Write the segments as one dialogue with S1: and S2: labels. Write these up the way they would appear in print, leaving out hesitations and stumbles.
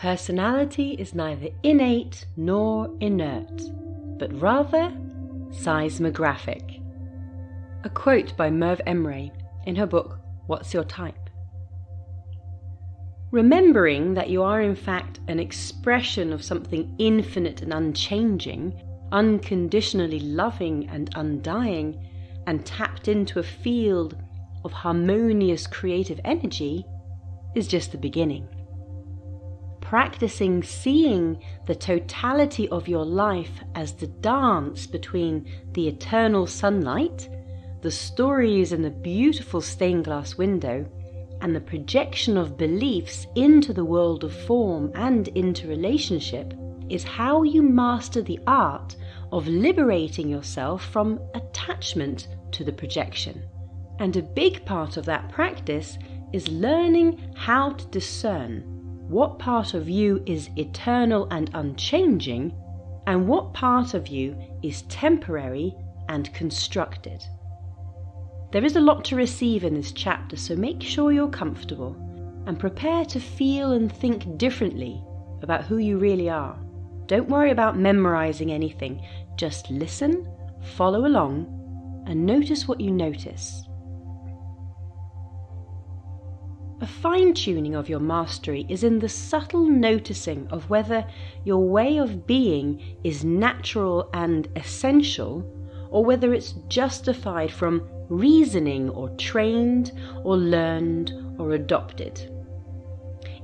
S1: Personality is neither innate nor inert, but rather seismographic. A quote by Merv Emre in her book, What's Your Type? Remembering that you are in fact an expression of something infinite and unchanging, unconditionally loving and undying, and tapped into a field of harmonious creative energy is just the beginning. Practicing seeing the totality of your life as the dance between the eternal sunlight, the stories in the beautiful stained glass window, and the projection of beliefs into the world of form and interrelationship is how you master the art of liberating yourself from attachment to the projection. And a big part of that practice is learning how to discern what part of you is eternal and unchanging, and what part of you is temporary and constructed. There is a lot to receive in this chapter, so make sure you're comfortable and prepare to feel and think differently about who you really are. Don't worry about memorizing anything, just listen, follow along, and notice what you notice. A fine-tuning of your mastery is in the subtle noticing of whether your way of being is natural and essential, or whether it's justified from reasoning or trained or learned or adopted.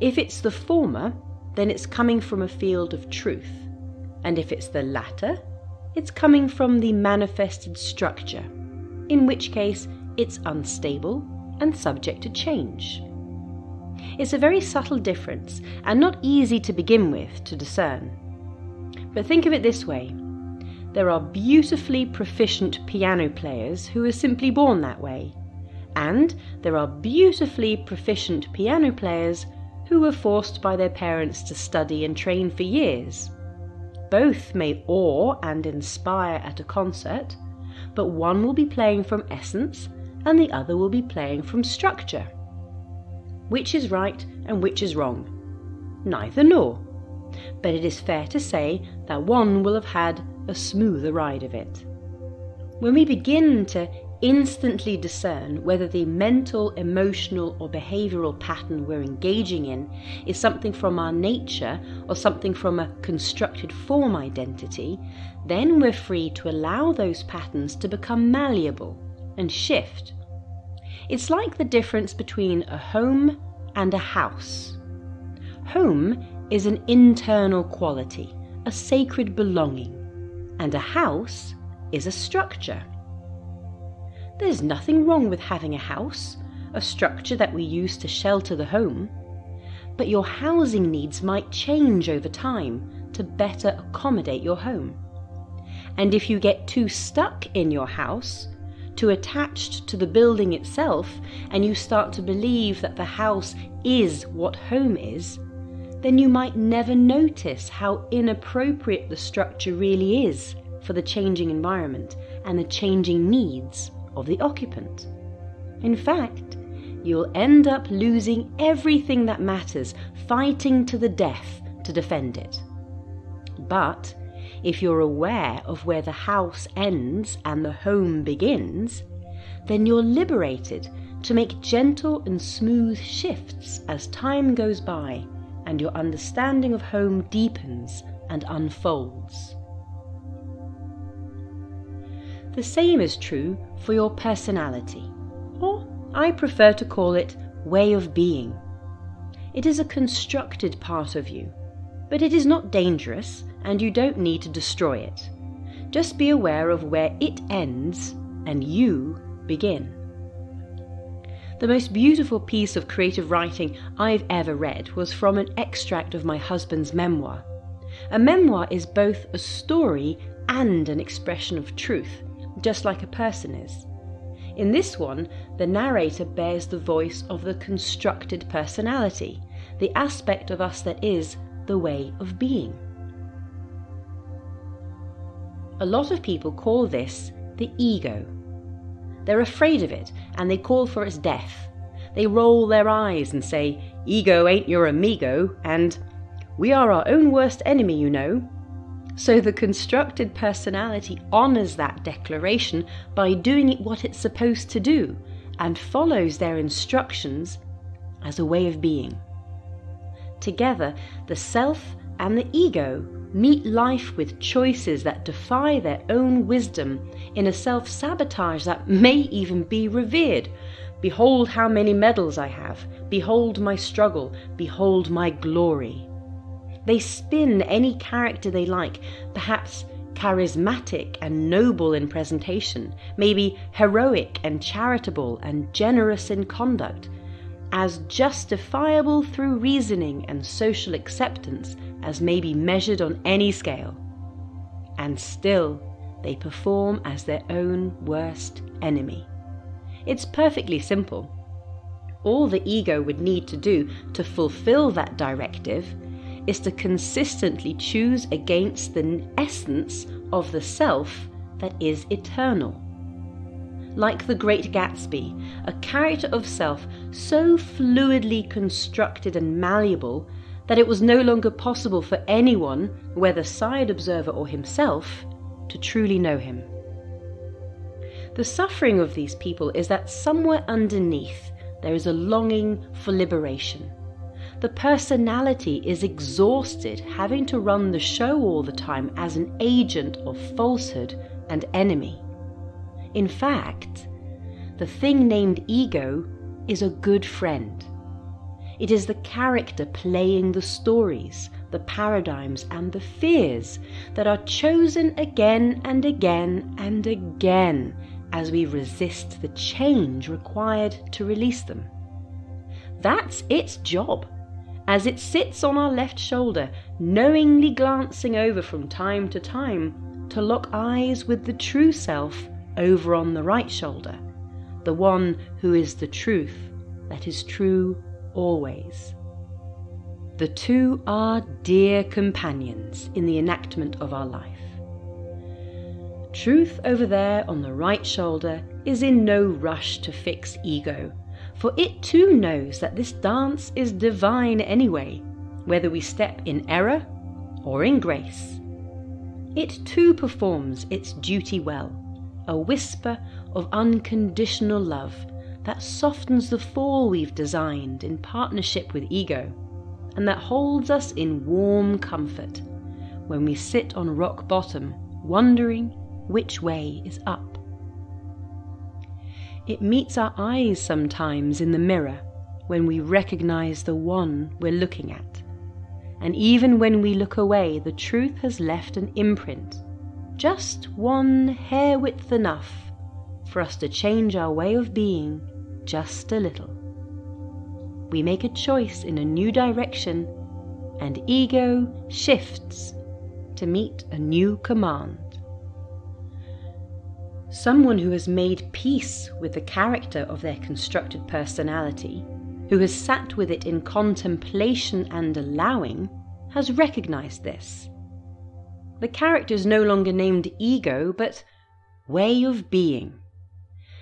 S1: If it's the former, then it's coming from a field of truth, and if it's the latter, it's coming from the manifested structure, in which case it's unstable and subject to change. It's a very subtle difference and not easy to begin with to discern. But think of it this way. There are beautifully proficient piano players who are simply born that way, and there are beautifully proficient piano players who were forced by their parents to study and train for years. Both may awe and inspire at a concert, but one will be playing from essence and the other will be playing from structure. Which is right and which is wrong? Neither nor. But it is fair to say that one will have had a smoother ride of it. When we begin to instantly discern whether the mental, emotional or behavioural pattern we're engaging in is something from our nature or something from a constructed form identity, then we're free to allow those patterns to become malleable and shift. It's like the difference between a home and a house. Home is an internal quality, a sacred belonging, and a house is a structure. There's nothing wrong with having a house, a structure that we use to shelter the home, but your housing needs might change over time to better accommodate your home. And if you get too stuck in your house, too attached to the building itself, and you start to believe that the house is what home is, then you might never notice how inappropriate the structure really is for the changing environment and the changing needs of the occupant. In fact, you'll end up losing everything that matters, fighting to the death to defend it. But if you're aware of where the house ends and the home begins, then you're liberated to make gentle and smooth shifts as time goes by and your understanding of home deepens and unfolds. The same is true for your personality, or I prefer to call it way of being. It is a constructed part of you, but it is not dangerous and you don't need to destroy it. Just be aware of where it ends and you begin. The most beautiful piece of creative writing I've ever read was from an extract of my husband's memoir. A memoir is both a story and an expression of truth, just like a person is. In this one, the narrator bears the voice of the constructed personality, the aspect of us that is the way of being. A lot of people call this the ego. They're afraid of it and they call for its death. They roll their eyes and say, "Ego ain't your amigo," and We are our own worst enemy, you know. So the constructed personality honors that declaration by doing it what it's supposed to do and follows their instructions as a way of being. Together, the self and the ego meet life with choices that defy their own wisdom in a self-sabotage that may even be revered. Behold how many medals I have. Behold my struggle. Behold my glory. They spin any character they like, perhaps charismatic and noble in presentation, maybe heroic and charitable and generous in conduct, as justifiable through reasoning and social acceptance as may be measured on any scale. And still, they perform as their own worst enemy. It's perfectly simple. All the ego would need to do to fulfill that directive is to consistently choose against the essence of the self that is eternal. Like the Great Gatsby, a character of self so fluidly constructed and malleable that it was no longer possible for anyone, whether side observer or himself, to truly know him. The suffering of these people is that somewhere underneath there is a longing for liberation. The personality is exhausted having to run the show all the time as an agent of falsehood and enemy. In fact, the thing named ego is a good friend. It is the character playing the stories, the paradigms, and the fears that are chosen again and again and again as we resist the change required to release them. That's its job, as it sits on our left shoulder, knowingly glancing over from time to time to lock eyes with the true self over on the right shoulder, the one who is the truth that is true always. The two are dear companions in the enactment of our life. Truth over there on the right shoulder is in no rush to fix ego, for it too knows that this dance is divine anyway, whether we step in error or in grace. It too performs its duty well, a whisper of unconditional love that softens the fall we've designed in partnership with ego, and that holds us in warm comfort when we sit on rock bottom, wondering which way is up. It meets our eyes sometimes in the mirror when we recognize the one we're looking at, and even when we look away, the truth has left an imprint, just one hair width enough for us to change our way of being just a little. We make a choice in a new direction, and ego shifts to meet a new command. Someone who has made peace with the character of their constructed personality, who has sat with it in contemplation and allowing, has recognized this. The character is no longer named ego, but way of being.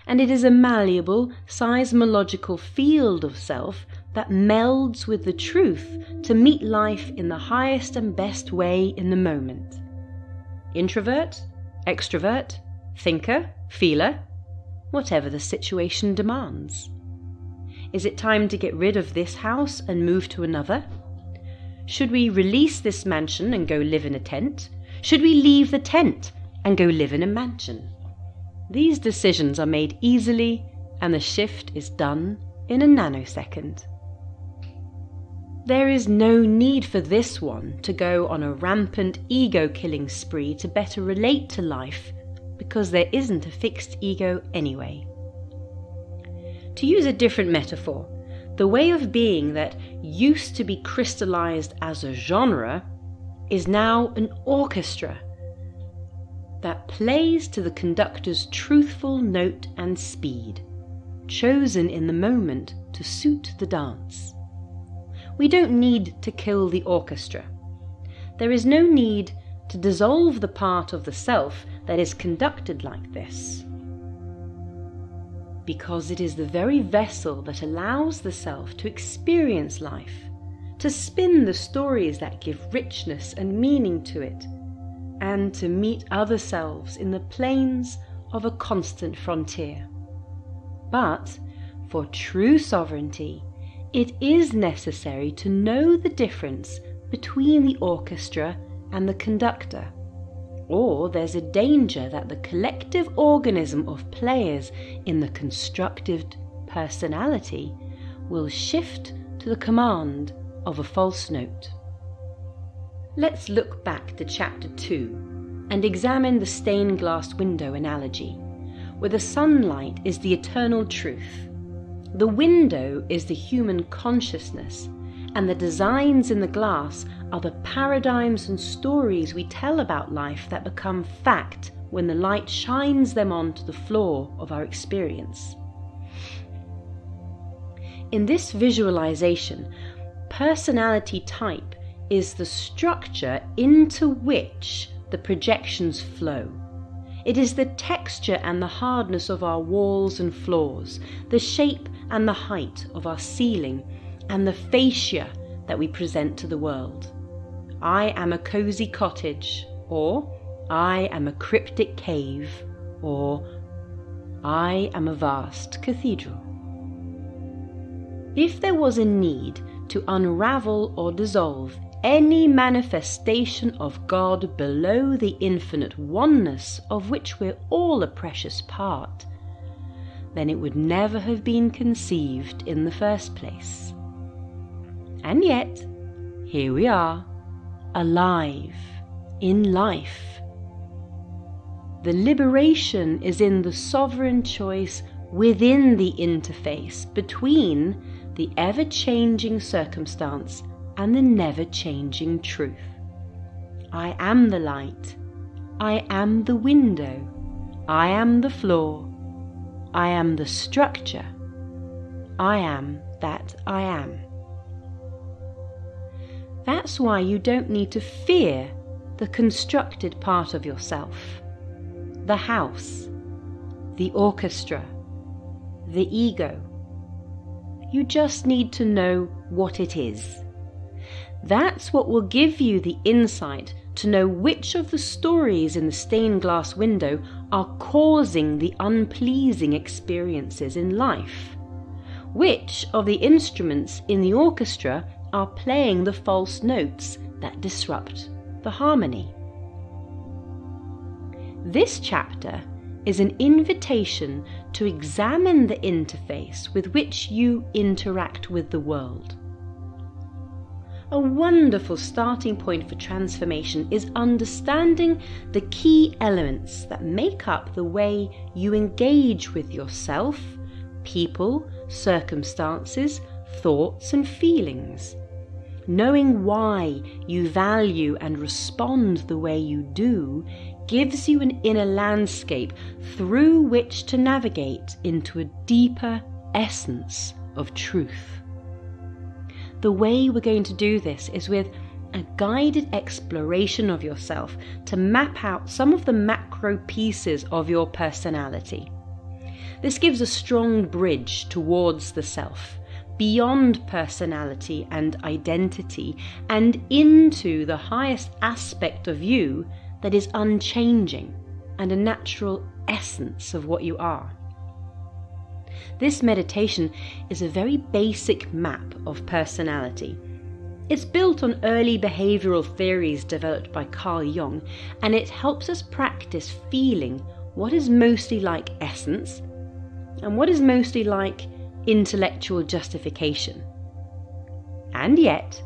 S1: And it is a malleable, seismological field of self that melds with the truth to meet life in the highest and best way in the moment. Introvert, extrovert, thinker, feeler, whatever the situation demands. Is it time to get rid of this house and move to another? Should we release this mansion and go live in a tent? Should we leave the tent and go live in a mansion? These decisions are made easily, and the shift is done in a nanosecond. There is no need for this one to go on a rampant ego-killing spree to better relate to life, because there isn't a fixed ego anyway. To use a different metaphor, the way of being that used to be crystallized as a genre is now an orchestra that plays to the conductor's truthful note and speed, chosen in the moment to suit the dance. We don't need to kill the orchestra. There is no need to dissolve the part of the self that is conducted like this, because it is the very vessel that allows the self to experience life, to spin the stories that give richness and meaning to it, and to meet other selves in the plains of a constant frontier. But for true sovereignty, it is necessary to know the difference between the orchestra and the conductor, or there's a danger that the collective organism of players in the constructive personality will shift to the command of a false note. Let's look back to chapter 2 and examine the stained glass window analogy, where the sunlight is the eternal truth. The window is the human consciousness, and the designs in the glass are the paradigms and stories we tell about life that become fact when the light shines them onto the floor of our experience. In this visualization, personality type is the structure into which the projections flow. It is the texture and the hardness of our walls and floors, the shape and the height of our ceiling, and the fascia that we present to the world. I am a cozy cottage, or I am a cryptic cave, or I am a vast cathedral. If there was a need to unravel or dissolve any manifestation of God below the infinite oneness of which we're all a precious part, then it would never have been conceived in the first place. And yet, here we are, alive, in life. The liberation is in the sovereign choice within the interface between the ever-changing circumstance and the never-changing truth. I am the light. I am the window. I am the floor. I am the structure. I am that I am. That's why you don't need to fear the constructed part of yourself, the house, the orchestra, the ego. You just need to know what it is. That's what will give you the insight to know which of the stories in the stained glass window are causing the unpleasing experiences in life. Which of the instruments in the orchestra are playing the false notes that disrupt the harmony. This chapter is an invitation to examine the interface with which you interact with the world. A wonderful starting point for transformation is understanding the key elements that make up the way you engage with yourself, people, circumstances, thoughts and feelings. Knowing why you value and respond the way you do gives you an inner landscape through which to navigate into a deeper essence of truth. The way we're going to do this is with a guided exploration of yourself to map out some of the macro pieces of your personality. This gives a strong bridge towards the self, beyond personality and identity, and into the highest aspect of you that is unchanging and a natural essence of what you are. This meditation is a very basic map of personality. It's built on early behavioral theories developed by Carl Jung, and it helps us practice feeling what is mostly like essence and what is mostly like intellectual justification. And yet,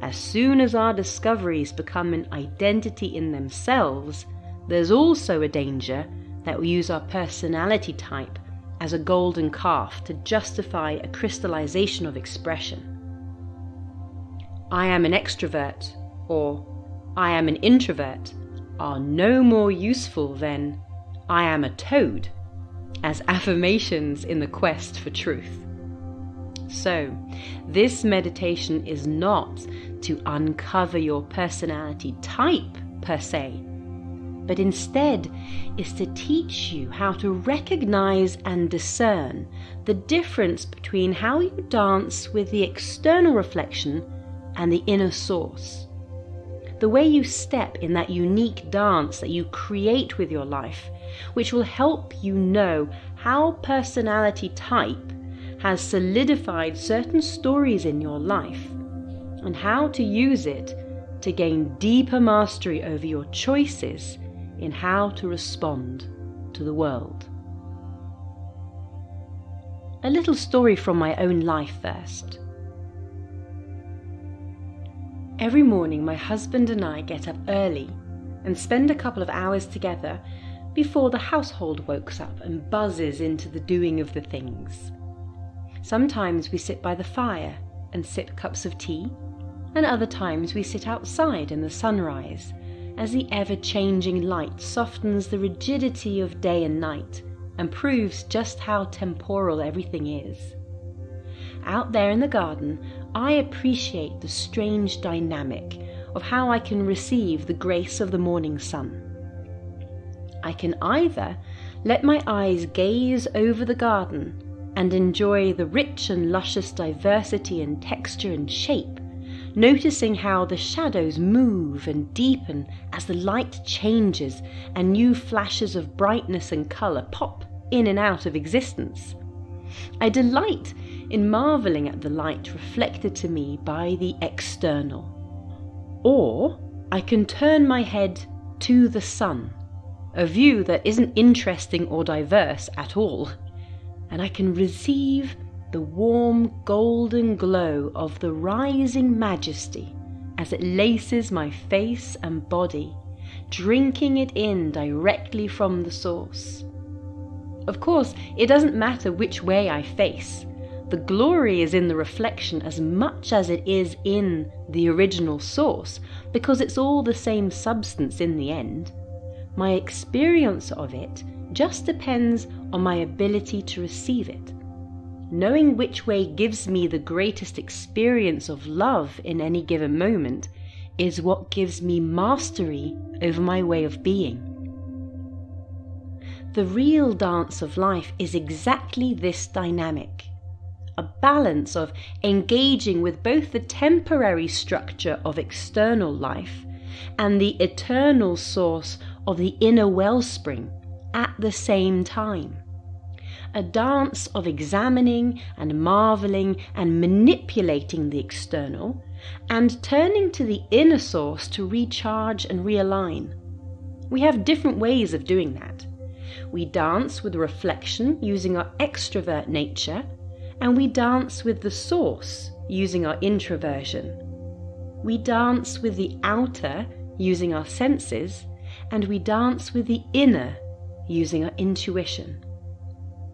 S1: as soon as our discoveries become an identity in themselves, there's also a danger that we use our personality type as a golden calf to justify a crystallization of expression. I am an extrovert or I am an introvert are no more useful than I am a toad as affirmations in the quest for truth. So, this meditation is not to uncover your personality type per se, but instead is to teach you how to recognize and discern the difference between how you dance with the external reflection and the inner source. The way you step in that unique dance that you create with your life, which will help you know how personality type has solidified certain stories in your life, and how to use it to gain deeper mastery over your choices in how to respond to the world. A little story from my own life first. Every morning my husband and I get up early and spend a couple of hours together before the household wakes up and buzzes into the doing of the things. Sometimes we sit by the fire and sip cups of tea, and other times we sit outside in the sunrise as the ever-changing light softens the rigidity of day and night and proves just how temporal everything is. Out there in the garden, I appreciate the strange dynamic of how I can receive the grace of the morning sun. I can either let my eyes gaze over the garden and enjoy the rich and luscious diversity in texture and shape, noticing how the shadows move and deepen as the light changes and new flashes of brightness and colour pop in and out of existence. I delight in marvelling at the light reflected to me by the external. Or I can turn my head to the sun, a view that isn't interesting or diverse at all, and I can receive the warm golden glow of the rising majesty as it laces my face and body, drinking it in directly from the source. Of course, it doesn't matter which way I face. The glory is in the reflection as much as it is in the original source, because it's all the same substance in the end. My experience of it just depends on my ability to receive it. Knowing which way gives me the greatest experience of love in any given moment is what gives me mastery over my way of being. The real dance of life is exactly this dynamic. A balance of engaging with both the temporary structure of external life and the eternal source of the inner wellspring at the same time. A dance of examining and marvelling and manipulating the external and turning to the inner source to recharge and realign. We have different ways of doing that. We dance with reflection using our extrovert nature, and we dance with the source using our introversion. We dance with the outer using our senses, and we dance with the inner using our intuition.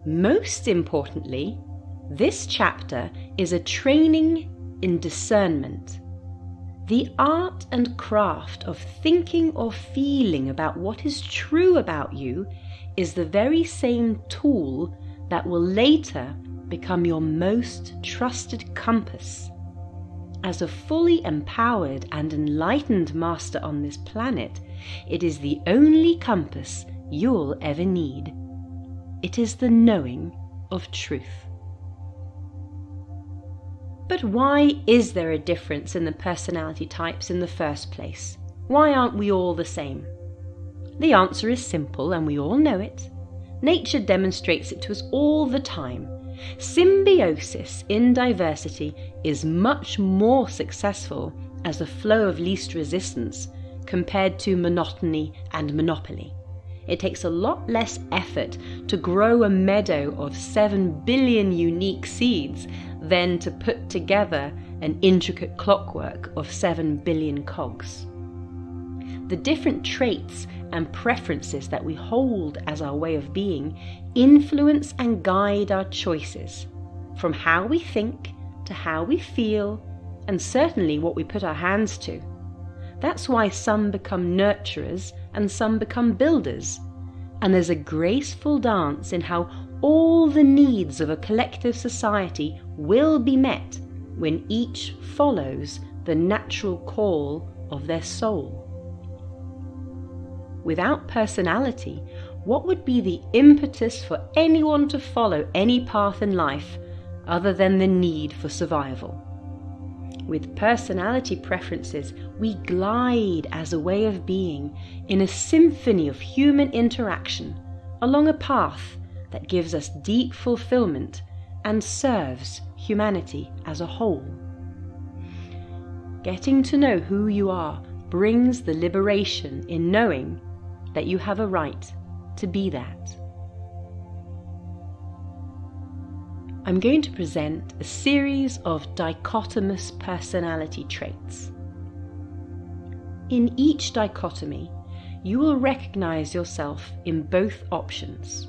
S1: Most importantly, this chapter is a training in discernment. The art and craft of thinking or feeling about what is true about you is the very same tool that will later become your most trusted compass. As a fully empowered and enlightened master on this planet, it is the only compass you'll ever need. It is the knowing of truth. But why is there a difference in the personality types in the first place? Why aren't we all the same? The answer is simple, and we all know it. Nature demonstrates it to us all the time. Symbiosis in diversity is much more successful as a flow of least resistance compared to monotony and monopoly. It takes a lot less effort to grow a meadow of 7 billion unique seeds than to put together an intricate clockwork of 7 billion cogs. The different traits and preferences that we hold as our way of being influence and guide our choices, from how we think to how we feel, and certainly what we put our hands to. That's why some become nurturers and some become builders, and there's a graceful dance in how all the needs of a collective society will be met when each follows the natural call of their soul. Without personality, what would be the impetus for anyone to follow any path in life other than the need for survival? With personality preferences, we glide as a way of being in a symphony of human interaction along a path that gives us deep fulfillment and serves humanity as a whole. Getting to know who you are brings the liberation in knowing that you have a right to be that. I'm going to present a series of dichotomous personality traits. In each dichotomy, you will recognize yourself in both options.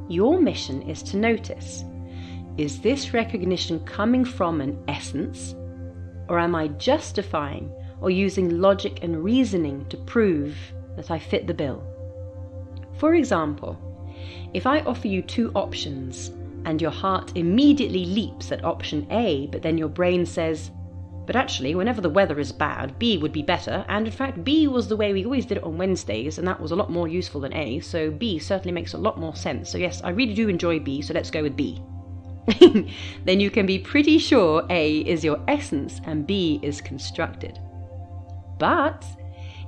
S1: Your mission is to notice, is this recognition coming from an essence, or am I justifying or using logic and reasoning to prove that I fit the bill? For example, if I offer you two options and your heart immediately leaps at option A, but then your brain says, but actually, whenever the weather is bad, B would be better, and in fact B was the way we always did it on Wednesdays, and that was a lot more useful than A, so B certainly makes a lot more sense. So yes, I really do enjoy B, so let's go with B. Then you can be pretty sure A is your essence and B is constructed. But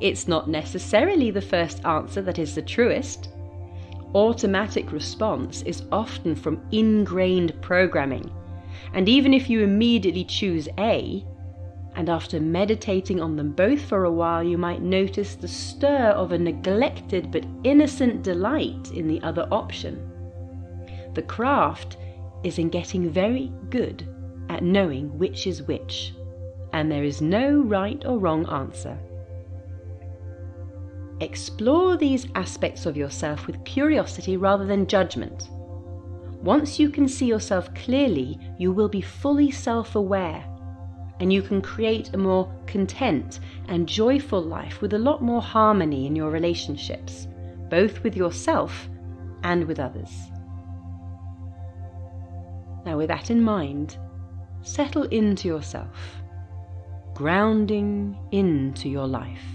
S1: it's not necessarily the first answer that is the truest. Automatic response is often from ingrained programming, and even if you immediately choose A, and after meditating on them both for a while, you might notice the stir of a neglected but innocent delight in the other option. The craft is in getting very good at knowing which is which, and there is no right or wrong answer. Explore these aspects of yourself with curiosity rather than judgment. Once you can see yourself clearly, you will be fully self-aware, and you can create a more content and joyful life with a lot more harmony in your relationships, both with yourself and with others. Now, with that in mind, settle into yourself, grounding into your life,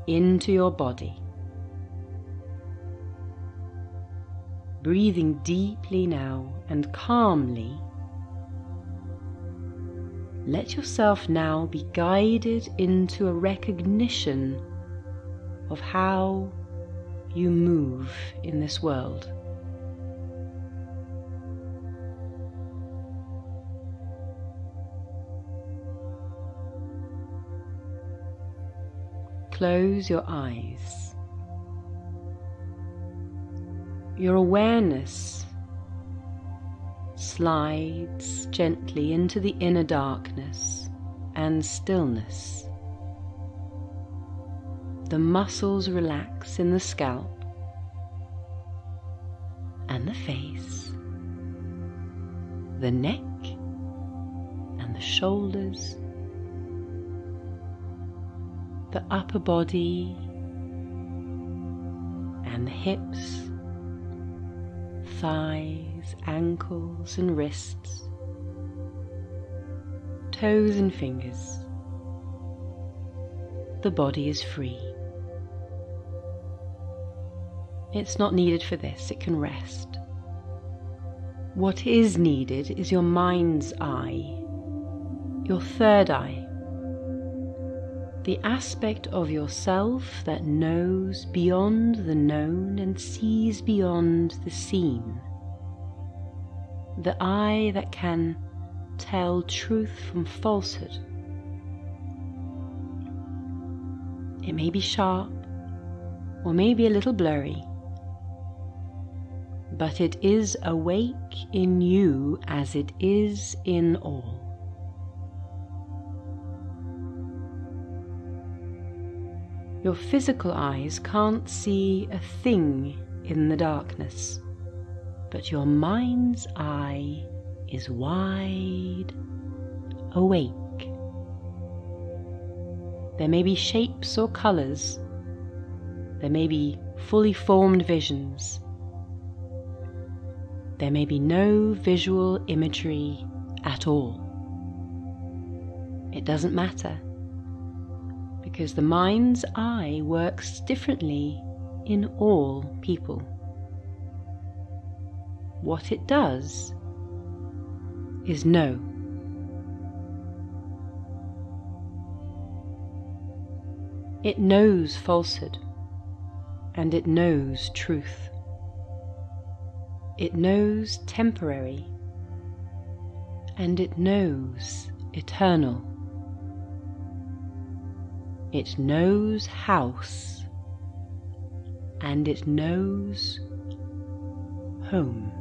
S1: into your body. Breathing deeply now and calmly, let yourself now be guided into a recognition of how you move in this world. Close your eyes. Your awareness slides gently into the inner darkness and stillness. The muscles relax in the scalp and the face, the neck and the shoulders, the upper body and the hips, thighs, ankles and wrists, toes and fingers. The body is free. It's not needed for this, it can rest. What is needed is your mind's eye, your third eye, the aspect of yourself that knows beyond the known and sees beyond the seen. The eye that can tell truth from falsehood. It may be sharp or maybe a little blurry, but it is awake in you as it is in all. Your physical eyes can't see a thing in the darkness, but your mind's eye is wide awake. There may be shapes or colours, there may be fully formed visions, there may be no visual imagery at all. It doesn't matter, because the mind's eye works differently in all people. What it does is no. It knows falsehood, and it knows truth. It knows temporary, and it knows eternal. It knows house, and it knows home.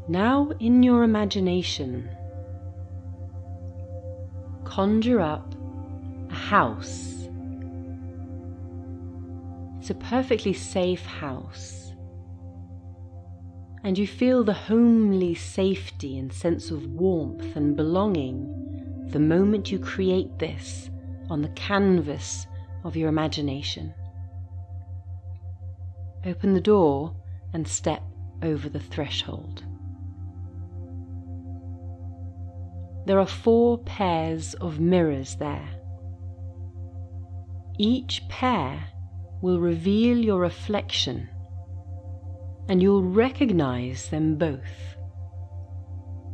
S1: Now, in your imagination, conjure up a house. It's a perfectly safe house, and you feel the homely safety and sense of warmth and belonging the moment you create this on the canvas of your imagination. Open the door and step over the threshold. There are 4 pairs of mirrors there. Each pair will reveal your reflection, and you'll recognize them both.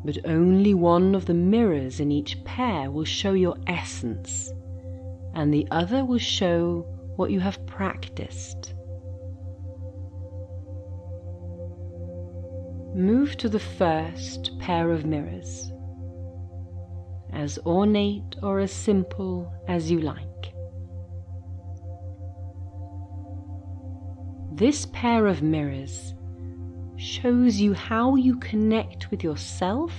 S1: But only one of the mirrors in each pair will show your essence, and the other will show what you have practiced. Move to the first pair of mirrors, as ornate or as simple as you like. This pair of mirrors shows you how you connect with yourself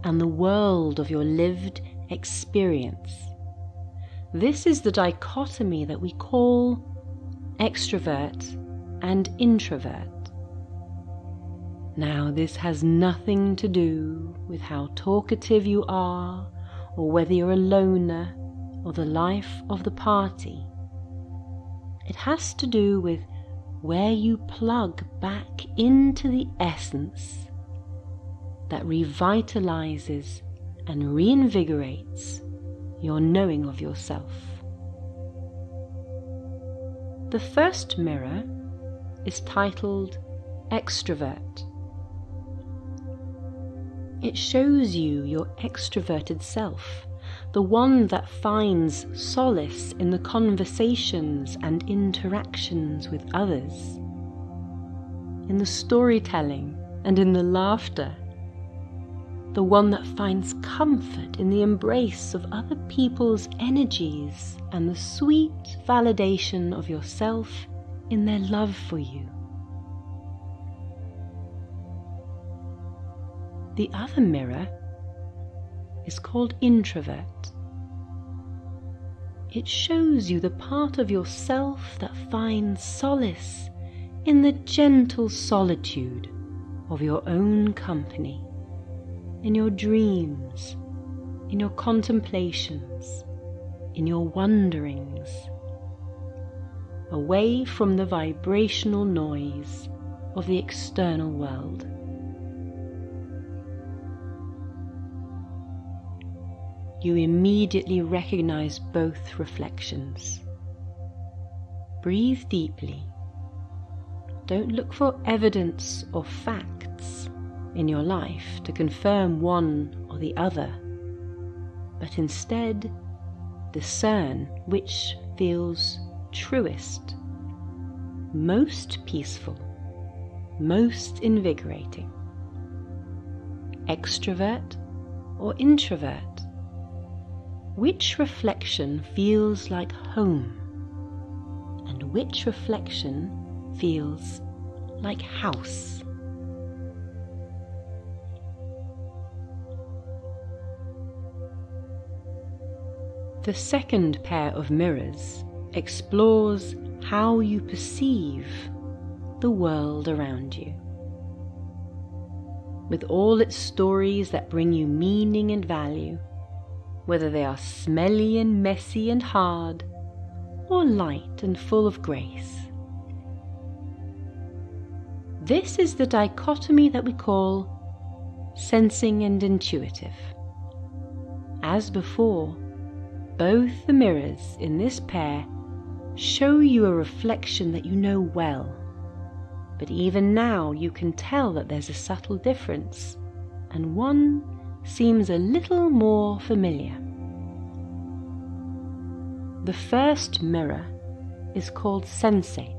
S1: and the world of your lived experience. This is the dichotomy that we call extrovert and introvert. Now, this has nothing to do with how talkative you are, or whether you're a loner, or the life of the party. It has to do with where you plug back into the essence that revitalizes and reinvigorates your knowing of yourself. The first mirror is titled Extrovert. It shows you your extroverted self, the one that finds solace in the conversations and interactions with others, in the storytelling and in the laughter, the one that finds comfort in the embrace of other people's energies and the sweet validation of yourself in their love for you. The other mirror is called introvert. It shows you the part of yourself that finds solace in the gentle solitude of your own company, in your dreams, in your contemplations, in your wanderings, away from the vibrational noise of the external world. You immediately recognize both reflections. Breathe deeply. Don't look for evidence or facts in your life to confirm one or the other, but instead discern which feels truest, most peaceful, most invigorating. Extrovert or introvert? Which reflection feels like home, and which reflection feels like house? The second pair of mirrors explores how you perceive the world around you. With all its stories that bring you meaning and value, whether they are smelly and messy and hard, or light and full of grace. This is the dichotomy that we call sensing and intuitive. As before, both the mirrors in this pair show you a reflection that you know well, but even now you can tell that there's a subtle difference, and one seems a little more familiar. The first mirror is called sensate.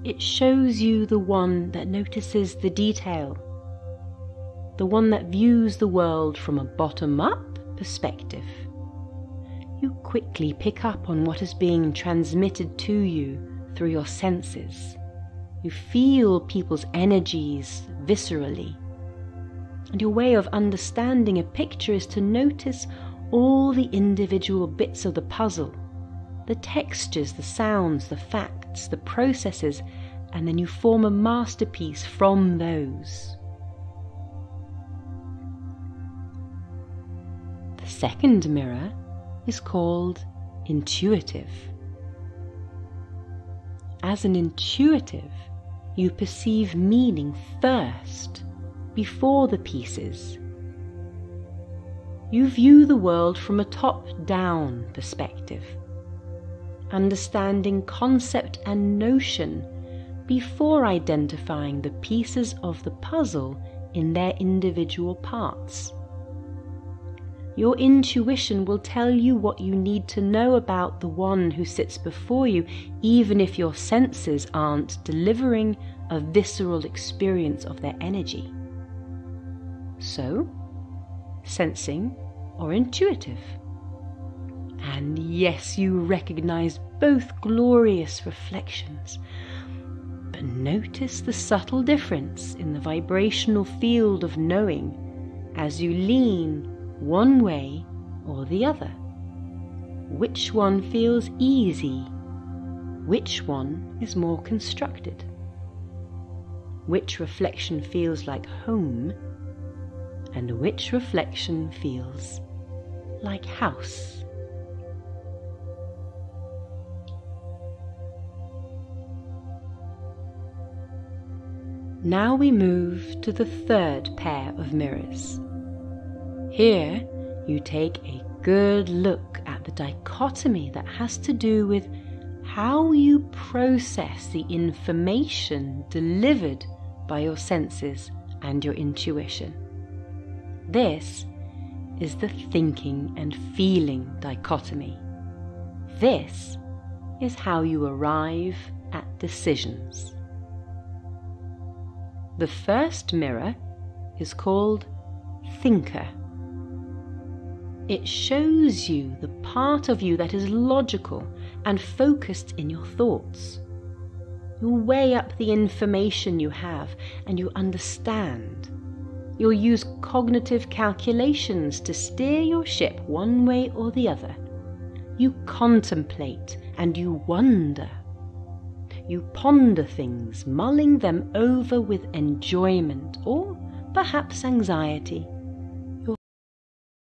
S1: It shows you the one that notices the detail, the one that views the world from a bottom-up perspective. You quickly pick up on what is being transmitted to you through your senses. You feel people's energies viscerally. And your way of understanding a picture is to notice all the individual bits of the puzzle, the textures, the sounds, the facts, the processes, and then you form a masterpiece from those. The second mirror is called intuitive. As an intuitive, you perceive meaning first, before the pieces. You view the world from a top-down perspective, understanding concept and notion before identifying the pieces of the puzzle in their individual parts. Your intuition will tell you what you need to know about the one who sits before you, even if your senses aren't delivering a visceral experience of their energy. So, sensing or intuitive. And yes, you recognize both glorious reflections, but notice the subtle difference in the vibrational field of knowing as you lean one way or the other. Which one feels easy? Which one is more constructed? Which reflection feels like home? And which reflection feels like house? Now we move to the third pair of mirrors. Here you take a good look at the dichotomy that has to do with how you process the information delivered by your senses and your intuition. This is the thinking and feeling dichotomy. This is how you arrive at decisions. The first mirror is called thinker. It shows you the part of you that is logical and focused in your thoughts. You weigh up the information you have and you understand. You'll use cognitive calculations to steer your ship one way or the other. You contemplate and you wonder. You ponder things, mulling them over with enjoyment or perhaps anxiety.